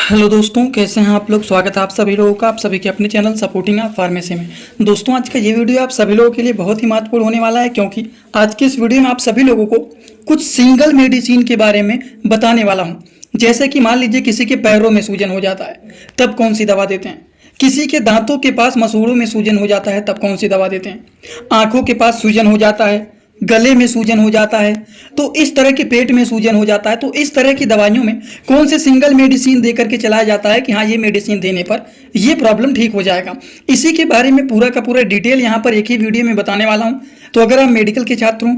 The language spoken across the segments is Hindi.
हेलो दोस्तों, कैसे हैं आप लोग। स्वागत है आप सभी लोगों का, आप सभी के अपने चैनल सपोर्टिंग आप फार्मेसी में। दोस्तों, आज का ये वीडियो आप सभी लोगों के लिए बहुत ही महत्वपूर्ण होने वाला है, क्योंकि आज के इस वीडियो में आप सभी लोगों को कुछ सिंगल मेडिसिन के बारे में बताने वाला हूं। जैसे कि मान लीजिए किसी के पैरों में सूजन हो जाता है, तब कौन सी दवा देते हैं। किसी के दांतों के पास मसूड़ों में सूजन हो जाता है, तब कौन सी दवा देते हैं। आंखों के पास सूजन हो जाता है, गले में सूजन हो जाता है, तो इस तरह के पेट में सूजन हो जाता है, तो इस तरह की दवाइयों में कौन से सिंगल मेडिसिन दे करके चलाया जाता है कि हाँ, ये मेडिसिन देने पर ये प्रॉब्लम ठीक हो जाएगा। इसी के बारे में पूरा का पूरा डिटेल यहाँ पर एक ही वीडियो में बताने वाला हूँ। तो अगर आप मेडिकल के छात्र हों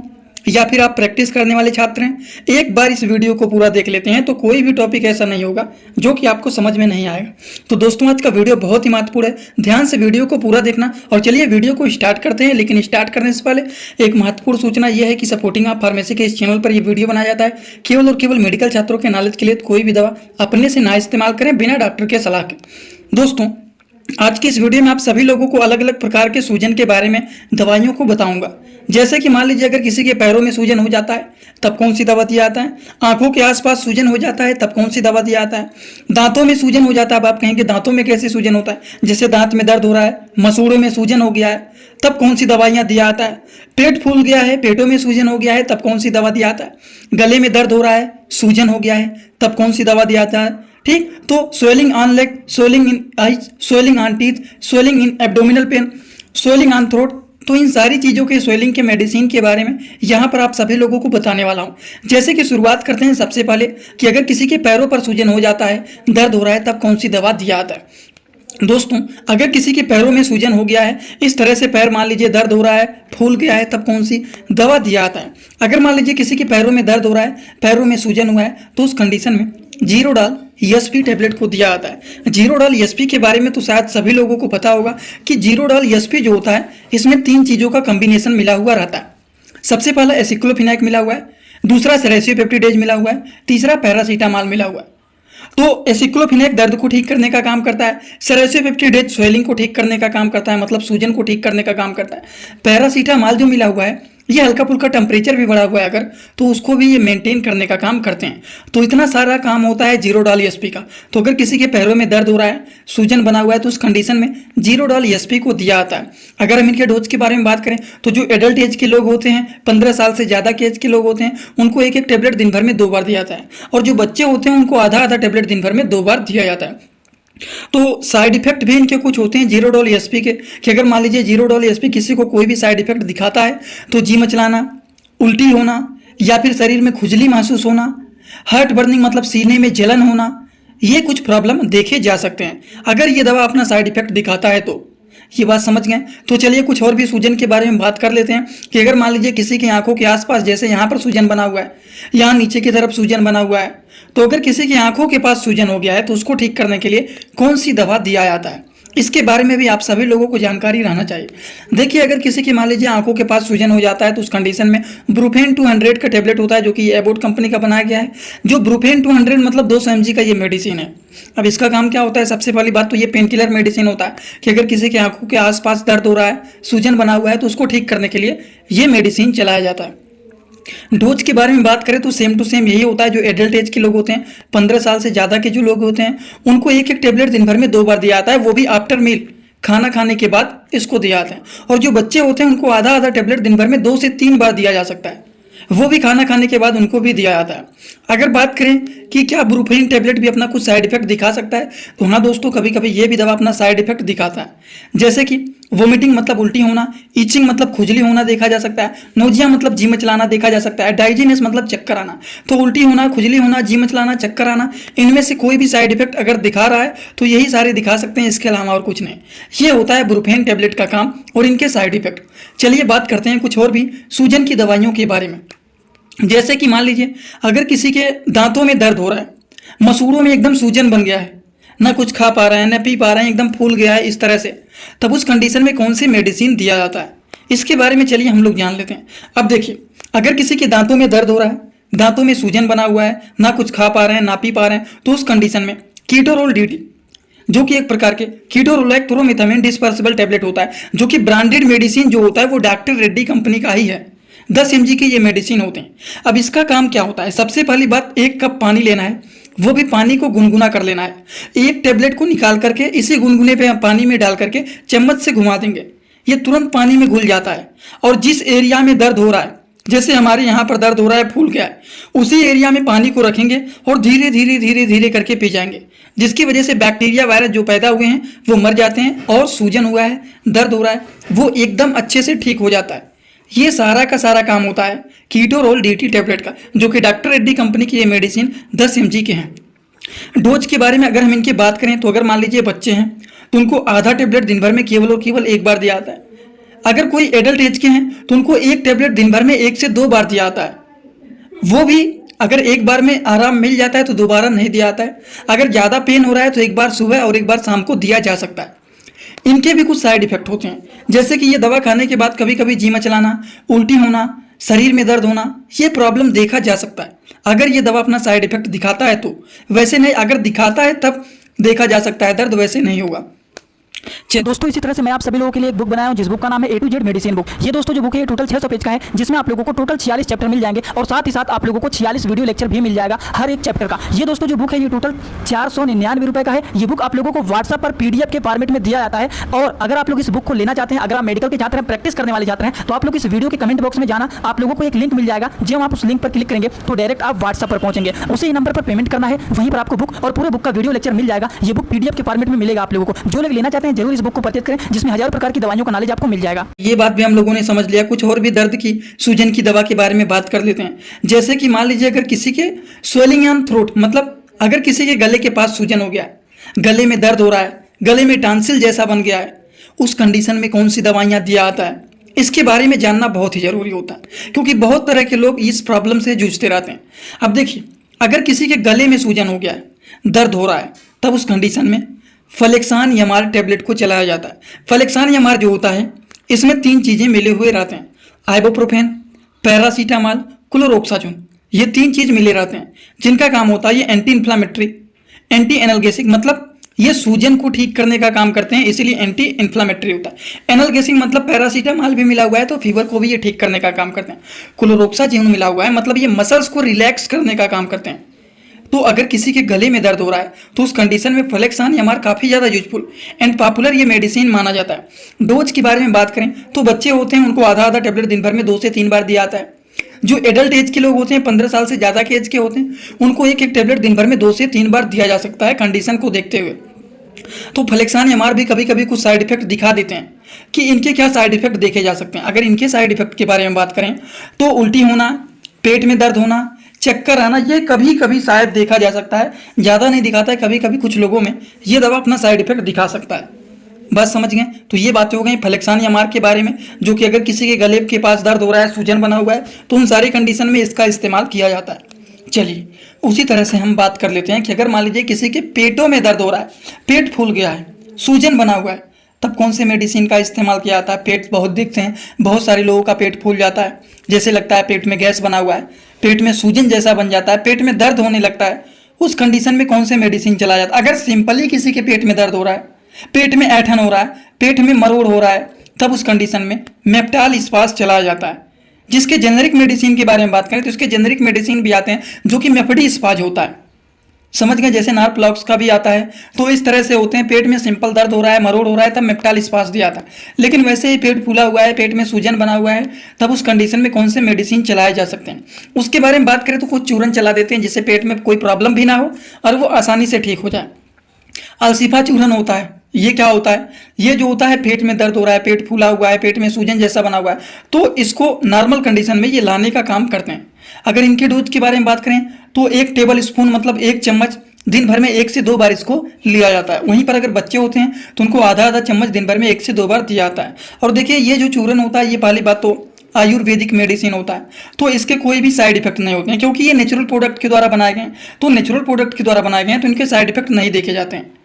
या फिर आप प्रैक्टिस करने वाले छात्र हैं, एक बार इस वीडियो को पूरा देख लेते हैं तो कोई भी टॉपिक ऐसा नहीं होगा जो कि आपको समझ में नहीं आएगा। तो दोस्तों, आज का वीडियो बहुत ही महत्वपूर्ण है, ध्यान से वीडियो को पूरा देखना। और चलिए वीडियो को स्टार्ट करते हैं। लेकिन स्टार्ट करने से पहले एक महत्वपूर्ण सूचना यह है कि सपोर्टिंग आप फार्मेसी के इस चैनल पर यह वीडियो बनाया जाता है केवल और केवल मेडिकल छात्रों के नॉलेज के लिए। कोई भी दवा अपने से ना इस्तेमाल करें बिना डॉक्टर के सलाह के। दोस्तों, आज की इस वीडियो में आप सभी लोगों को अलग अलग प्रकार के सूजन के बारे में दवाइयों को बताऊंगा। जैसे कि मान लीजिए अगर किसी के पैरों में सूजन हो जाता है, तब कौन सी दवा दिया जाता है। आंखों के आसपास सूजन हो जाता है, तब कौन सी दवा दिया जाता है। दांतों में सूजन हो जाता है, अब आप कहेंगे दांतों में कैसे सूजन होता है। जैसे दांत में दर्द हो रहा है, मसूड़ों में सूजन हो गया है, तब कौन सी दवाइयाँ दिया जाता है। पेट फूल गया है, पेटों में सूजन हो गया है, तब कौन सी दवा दिया जाता है। गले में दर्द हो रहा है, सूजन हो गया है, तब कौन सी दवा दिया जाता है। ठीक, तो swelling on leg, swelling in eyes, swelling on teeth, swelling in abdominal pain, swelling on throat, तो इन सारी चीज़ों के स्वेलिंग के मेडिसिन के बारे में यहाँ पर आप सभी लोगों को बताने वाला हूँ। जैसे कि शुरुआत करते हैं सबसे पहले कि अगर किसी के पैरों पर सूजन हो जाता है, दर्द हो रहा है, तब कौन सी दवा दिया जाता है। दोस्तों, अगर किसी के पैरों में सूजन हो गया है, इस तरह से पैर मान लीजिए दर्द हो रहा है, फूल गया है, तब कौन सी दवा दिया जाता है। अगर मान लीजिए किसी के पैरों में दर्द हो रहा है, पैरों में सूजन हुआ है, तो उस कंडीशन में जीरोडाल एसपी टैबलेट को दिया जाता है। जीरोडाल एसपी के बारे में तो शायद सभी लोगों को पता होगा कि जीरोडाल एसपी जो होता है, इसमें 3 चीज़ों का कॉम्बिनेशन मिला हुआ रहता है। सबसे पहला एसिक्लोफिनाक मिला हुआ है, दूसरा सेरेसियोपेप्टिडेज मिला हुआ है, तीसरा पैरासीटामॉल मिला हुआ है। तो एसिक्लोफिनाक दर्द को ठीक करने का काम करता है, सेरेसियोपेप्टिडेज स्वेलिंग को ठीक करने का काम करता है, मतलब सूजन को ठीक करने का काम करता है। पैरासीटामॉल जो मिला हुआ है, ये हल्का फुल्का टेम्परेचर भी बढ़ा हुआ है अगर, तो उसको भी ये मेंटेन करने का काम करते हैं। तो इतना सारा काम होता है जीरोडाल एसपी का। तो अगर किसी के पैरों में दर्द हो रहा है, सूजन बना हुआ है, तो उस कंडीशन में जीरोडाल एसपी को दिया जाता है। अगर हम इनके डोज के बारे में बात करें तो जो एडल्ट एज के लोग होते हैं, 15 साल से ज़्यादा के एज के लोग होते हैं, उनको एक एक टेबलेट दिन भर में 2 बार दिया जाता है। और जो बच्चे होते हैं उनको आधा आधा टेबलेट दिन भर में 2 बार दिया जाता है। तो साइड इफेक्ट भी इनके कुछ होते हैं जीरोडॉल एसपी के, कि अगर मान लीजिए जीरोडॉल एसपी किसी को कोई भी साइड इफेक्ट दिखाता है तो जी मचलाना, उल्टी होना, या फिर शरीर में खुजली महसूस होना, हार्ट बर्निंग मतलब सीने में जलन होना, ये कुछ प्रॉब्लम देखे जा सकते हैं अगर ये दवा अपना साइड इफेक्ट दिखाता है तो। ये बात समझ गए। तो चलिए कुछ और भी सूजन के बारे में बात कर लेते हैं कि अगर मान लीजिए किसी की आंखों के आसपास, जैसे यहाँ पर सूजन बना हुआ है, यहाँ नीचे की तरफ सूजन बना हुआ है, तो अगर किसी की आंखों के पास सूजन हो गया है तो उसको ठीक करने के लिए कौन सी दवा दिया जाता है, इसके बारे में भी आप सभी लोगों को जानकारी रहना चाहिए। देखिए, अगर किसी की मान लीजिए आंखों के पास सूजन हो जाता है तो उस कंडीशन में ब्रूफेन 200 का टेबलेट होता है, जो कि एबोट कंपनी का बनाया गया है। जो ब्रूफेन 200 मतलब 200 mg का ये मेडिसिन है। अब इसका काम क्या होता है, सबसे पहली बात तो ये पेन किलर मेडिसिन होता है कि अगर किसी की आंखों के आसपास दर्द हो रहा है, सूजन बना हुआ है, तो उसको ठीक करने के लिए ये मेडिसिन चलाया जाता है। डोज के बारे में बात करें तो सेम टू सेम यही होता है। जो एडल्ट एज के लोग होते हैं, 15 साल से ज़्यादा के जो लोग होते हैं, उनको एक एक टेबलेट दिन भर में 2 बार दिया जाता है, वो भी आफ्टर मील, खाना खाने के बाद इसको दिया जाता है। और जो बच्चे होते हैं उनको आधा आधा टेबलेट दिन भर में 2 से 3 बार दिया जा सकता है, वो भी खाना खाने के बाद उनको भी दिया जाता है। अगर बात करें कि क्या ब्रूफेन टैबलेट भी अपना कुछ साइड इफेक्ट दिखा सकता है, तो हाँ दोस्तों, कभी कभी ये भी दवा अपना साइड इफेक्ट दिखाता है। जैसे कि वोमिटिंग मतलब उल्टी होना, ईचिंग मतलब खुजली होना देखा जा सकता है, नोजिया मतलब जी मचलाना देखा जा सकता है, डाइजीनेस मतलब चक्कर आना। तो उल्टी होना, खुजली होना, जी मचलाना, चक्कर आना, इनमें से कोई भी साइड इफेक्ट अगर दिखा रहा है तो यही सारे दिखा सकते हैं, इसके अलावा और कुछ नहीं। ये होता है ब्रूफेन टैबलेट का काम और इनके साइड इफेक्ट। चलिए बात करते हैं कुछ और भी सूजन की दवाइयों के बारे में। जैसे कि मान लीजिए अगर किसी के दांतों में दर्द हो रहा है, मसूड़ों में एकदम सूजन बन गया है, ना कुछ खा पा रहे हैं, ना पी पा रहे हैं, एकदम फूल गया है इस तरह से, तब उस कंडीशन में कौन सी मेडिसिन दिया जाता है, इसके बारे में चलिए हम लोग जान लेते हैं। अब देखिए, अगर किसी के दांतों में दर्द हो रहा है, दांतों में सूजन बना हुआ है, ना कुछ खा पा रहे हैं, ना पी पा रहे हैं, तो उस कंडीशन में कीटोरोल डीटी, जो कि एक प्रकार के कीटोरोलैक थ्रोमिथामिन डिस्पर्सिबल टैबलेट होता है, जो कि ब्रांडेड मेडिसिन जो होता है वो डॉक्टर रेड्डी कंपनी का ही है। 10 mg के ये मेडिसिन होते हैं। अब इसका काम क्या होता है, सबसे पहली बात 1 कप पानी लेना है, वो भी पानी को गुनगुना कर लेना है। एक टेबलेट को निकाल करके इसी गुनगुने पे पानी में डाल करके चम्मच से घुमा देंगे, ये तुरंत पानी में घुल जाता है। और जिस एरिया में दर्द हो रहा है, जैसे हमारे यहाँ पर दर्द हो रहा है, फूल गया है, उसी एरिया में पानी को रखेंगे और धीरे धीरे धीरे धीरे करके पी जाएंगे, जिसकी वजह से बैक्टीरिया वायरस जो पैदा हुए हैं वो मर जाते हैं और सूजन हुआ है, दर्द हो रहा है, वो एकदम अच्छे से ठीक हो जाता है। ये सारा का सारा काम होता है कीटोरोल DT टेबलेट का, जो कि डॉक्टर रेड्डी कंपनी की ये मेडिसिन 10 mg के हैं। डोज के बारे में अगर हम इनकी बात करें तो अगर मान लीजिए बच्चे हैं तो उनको आधा टेबलेट दिन भर में केवल और केवल एक बार दिया जाता है। अगर कोई एडल्ट एज के हैं तो उनको एक टेबलेट दिन भर में 1 से 2 बार दिया जाता है, वो भी अगर एक बार में आराम मिल जाता है तो दोबारा नहीं दिया जाता है। अगर ज़्यादा पेन हो रहा है तो एक बार सुबह और एक बार शाम को दिया जा सकता है। इनके भी कुछ साइड इफेक्ट होते हैं, जैसे कि ये दवा खाने के बाद कभी कभी जी मचलाना, उल्टी होना, शरीर में दर्द होना, ये प्रॉब्लम देखा जा सकता है अगर ये दवा अपना साइड इफेक्ट दिखाता है तो। वैसे नहीं, अगर दिखाता है तब देखा जा सकता है दर्द, वैसे नहीं होगा। दोस्तों इसी तरह से मैं आप सभी लोगों के लिए एक बुक बनाया हूं, जिस बुक का नाम है A to Z medicine book. ये दोस्तों जो बुक है ये टोटल 600 पेज का है, जिसमें आप लोगों को टोटल 46 चैप्टर मिल जाएंगे और साथ ही साथ आप लोगों को 46 वीडियो लेक्चर भी मिल जाएगा हर एक चैप्टर का। ये दोस्तों जो बुक है ये टोटल 499 रुपए का है। ये बुक आप लोगों को व्हाट्सएप पर PDF के फॉर्मेट में दिया जाता है। और अगर आप लोग इस बुक को लेना चाहते हैं, अगर आप मेडिकल के छात्र हैं, प्रैक्टिस करने वाले छात्र हैं, तो आप लोग इस वीडियो के कमेंट बॉक्स में जाना, आप लोगों को एक लिंक मिल जाएगा। जब आप उस लिंक पर क्लिक करेंगे तो डायरेक्ट आप व्हाट्सएप पर पहुंचेंगे, उसी नंबर पर पेमेंट करना है, वहीं पर आपको बुक और पूरे बुक का वीडियो लेक्चर मिल जाएगा। ये बुक PDF के फॉर्मेट में मिलेगा आप लोगों को। जो लोग लेना चाहते हैं जरूर इस बुक को परचेज करें, जिसमें हजारों प्रकार की दवाइयों का नॉलेज आपको मिल जाएगा। ये बात भी हम लोगों ने समझ लिया। कुछ और भी दर्द की, सूजन की दवा के बारे में बात कर लेते हैं। जैसे कि मान लीजिए अगर किसी के स्वेलिंग ऑन थ्रोट, मतलब अगर किसी के गले के पास सूजन हो गया है, गले में दर्द हो रहा है, गले में टॉन्सिल जैसा बन गया है, उस कंडीशन में कौन सी दवाइयाँ दिया जाता है, इसके बारे में जानना बहुत ही जरूरी होता है, क्योंकि बहुत तरह के लोग इस प्रॉब्लम से जूझते रहते हैं। अब देखिए, अगर किसी के गले में सूजन हो गया है, दर्द हो रहा है, तब उस कंडीशन में फ्लेक्सान EMR टेबलेट को चलाया जाता है। फ्लेक्सान EMR जो होता है, इसमें 3 चीज़ें मिले हुए रहते हैं, आइबोप्रोफेन, पैरासीटामॉल, क्लोरोक्साजोन, ये 3 चीज़ मिले रहते हैं, जिनका काम होता है ये एंटी इन्फ्लामेटरी, एंटी एनाल्गेसिक, मतलब ये सूजन को ठीक करने का काम करते हैं, इसीलिए एंटी इन्फ्लामेटरी होता है। एनाल्गेसिक मतलब पैरासीटामॉल भी मिला हुआ है तो फीवर को भी ये ठीक करने का काम करते हैं। क्लोरोक्साजोन मिला हुआ है, मतलब ये मसल्स को रिलैक्स करने का काम करते हैं। तो अगर किसी के गले में दर्द हो रहा है तो उस कंडीशन में फ्लेक्सान EMR काफ़ी ज़्यादा यूजफुल एंड पॉपुलर ये मेडिसिन माना जाता है। डोज के बारे में बात करें तो बच्चे होते हैं उनको आधा आधा टेबलेट दिन भर में 2 से 3 बार दिया जाता है। जो एडल्ट एज के लोग होते हैं, 15 साल से ज़्यादा के एज के होते हैं, उनको एक एक टेबलेट दिन भर में 2 से 3 बार दिया जा सकता है कंडीशन को देखते हुए। तो फ्लेक्सान EMR भी कभी कभी कुछ साइड इफेक्ट दिखा देते हैं कि इनके क्या साइड इफेक्ट देखे जा सकते हैं। अगर इनके साइड इफेक्ट के बारे में बात करें तो उल्टी होना, पेट में दर्द होना, चक्कर आना, ये कभी कभी शायद देखा जा सकता है, ज़्यादा नहीं दिखाता है। कभी कभी कुछ लोगों में ये दवा अपना साइड इफेक्ट दिखा सकता है। बस समझ गए। तो ये बातें हो गई फ्लेक्सान EMR के बारे में, जो कि अगर किसी के गले के पास दर्द हो रहा है, सूजन बना हुआ है, तो उन सारी कंडीशन में इसका इस्तेमाल किया जाता है। चलिए उसी तरह से हम बात कर लेते हैं कि अगर मान लीजिए किसी के पेटों में दर्द हो रहा है, पेट फूल गया है, सूजन बना हुआ है, तब कौन से मेडिसिन का इस्तेमाल किया जाता है। पेट बहुत दिखते हैं, बहुत सारे लोगों का पेट फूल जाता है, जैसे लगता है पेट में गैस बना हुआ है, पेट में सूजन जैसा बन जाता है, पेट में दर्द होने लगता है। उस कंडीशन में कौन से मेडिसिन चलाया जाता है। अगर सिंपली किसी के पेट में दर्द हो रहा है, पेट में ऐठन हो रहा है, पेट में मरोड़ हो रहा है, तब उस कंडीशन में मेप्टाल स्पास चलाया जाता है। जिसके जेनेरिक मेडिसिन के बारे में बात करें तो इसके जेनेरिक मेडिसिन भी आते हैं जो कि मेफडी स्पाज होता है, समझ गए। जैसे नार्प्लॉक्स का भी आता है, तो इस तरह से होते हैं। पेट में सिंपल दर्द हो रहा है, मरोड़ हो रहा है, तब मेप्टाल स्पास दिया था। लेकिन वैसे ही पेट फूला हुआ है, पेट में सूजन बना हुआ है, तब उस कंडीशन में कौन से मेडिसिन चलाए जा सकते हैं उसके बारे में बात करें तो कुछ चूरन चला देते हैं, जिससे पेट में कोई प्रॉब्लम भी ना हो और वो आसानी से ठीक हो जाए। अलसिफा चूरन होता है। ये क्या होता है, ये जो होता है पेट में दर्द हो रहा है, पेट फूला हुआ है, पेट में सूजन जैसा बना हुआ है, तो इसको नॉर्मल कंडीशन में ये लाने का काम करते हैं। अगर इनके डोज के बारे में बात करें तो 1 टेबल स्पून मतलब 1 चम्मच दिन भर में 1 से 2 बार इसको लिया जाता है। वहीं पर अगर बच्चे होते हैं तो उनको आधा आधा चम्मच दिन भर में 1 से 2 बार दिया जाता है। और देखिए ये जो चूरन होता है, ये पहली बात तो आयुर्वेदिक मेडिसिन होता है, तो इसके कोई भी साइड इफेक्ट नहीं होते हैं, क्योंकि ये नेचुरल प्रोडक्ट के द्वारा बनाए गए हैं। तो नेचुरल प्रोडक्ट के द्वारा बनाए गए हैं तो इनके साइड इफेक्ट नहीं देखे जाते हैं।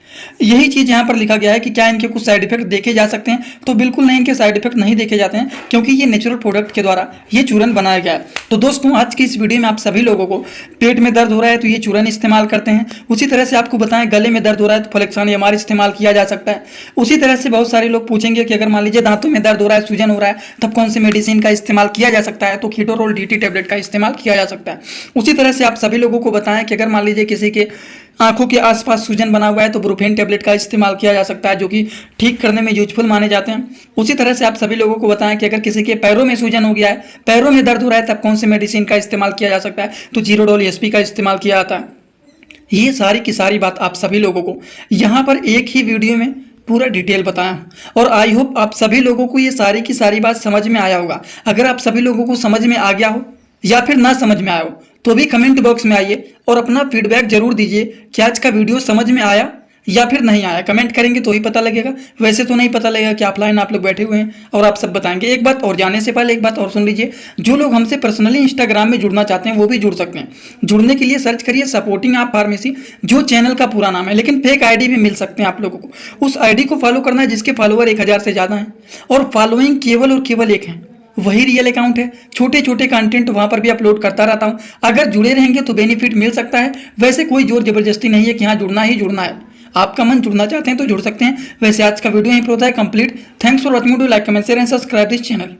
यही चीज़ यहाँ पर लिखा गया है कि क्या इनके कुछ साइड इफेक्ट देखे जा सकते हैं, तो बिल्कुल नहीं, इनके साइड इफेक्ट नहीं देखे जाते हैं क्योंकि ये नेचुरल प्रोडक्ट के द्वारा ये चूरन बनाया गया है। तो दोस्तों आज की इस वीडियो में आप सभी लोगों को पेट में दर्द हो रहा है तो ये चूरन इस्तेमाल करते हैं। उसी तरह से आपको बताएं गले में दर्द हो रहा है तो फ्लेक्सान एमआर इस्तेमाल किया जा सकता है। उसी तरह से बहुत सारे लोग पूछेंगे कि अगर मान लीजिए दांतों में दर्द हो रहा है, सूजन हो रहा है, तब कौन सी मेडिसिन का इस्तेमाल किया जा सकता है, तो कीटोरोल डीटी टैबलेट का इस्तेमाल किया जा सकता है। उसी तरह से आप सभी लोगों को बताएं कि अगर मान लीजिए किसी के आंखों के आसपास सूजन बना हुआ है तो ब्रुफेन टैबलेट का इस्तेमाल किया जा सकता है, जो कि ठीक करने में यूजफुल माने जाते हैं। उसी तरह से आप सभी लोगों को बताएं कि अगर किसी के पैरों में सूजन हो गया है, पैरों में दर्द हो रहा है, तब कौन सी मेडिसिन का इस्तेमाल किया जा सकता है, तो जीरोडोल एसपी का इस्तेमाल किया जाता है। ये सारी की सारी बात आप सभी लोगों को यहाँ पर एक ही वीडियो में पूरा डिटेल बताया और आई होप आप सभी लोगों को ये सारी की सारी बात समझ में आया होगा। अगर आप सभी लोगों को समझ में आ गया हो या फिर ना समझ में आया हो तो भी कमेंट बॉक्स में आइए और अपना फीडबैक जरूर दीजिए कि आज का वीडियो समझ में आया या फिर नहीं आया। कमेंट करेंगे तो ही पता लगेगा, वैसे तो नहीं पता लगेगा कि ऑफलाइन आप लोग बैठे हुए हैं और आप सब बताएंगे। एक बात और, जाने से पहले एक बात और सुन लीजिए, जो लोग हमसे पर्सनली इंस्टाग्राम में जुड़ना चाहते हैं वो भी जुड़ सकते हैं। जुड़ने के लिए सर्च करिए सपोर्टिंग आप फार्मेसी, जो चैनल का पूरा नाम है, लेकिन फेक आईडी भी मिल सकते हैं आप लोगों को। उस आईडी को फॉलो करना है जिसके फॉलोअर 1000 से ज़्यादा हैं और फॉलोइंग केवल और केवल एक है, वही रियल अकाउंट है। छोटे छोटे कंटेंट वहां पर भी अपलोड करता रहता हूं। अगर जुड़े रहेंगे तो बेनिफिट मिल सकता है, वैसे कोई जोर जबरदस्ती नहीं है कि हाँ जुड़ना ही जुड़ना है। आपका मन जुड़ना चाहते हैं तो जुड़ सकते हैं। वैसे आज का वीडियो यहीं पर होता है complete. Thanks for watching, do like comment share and subscribe this channel.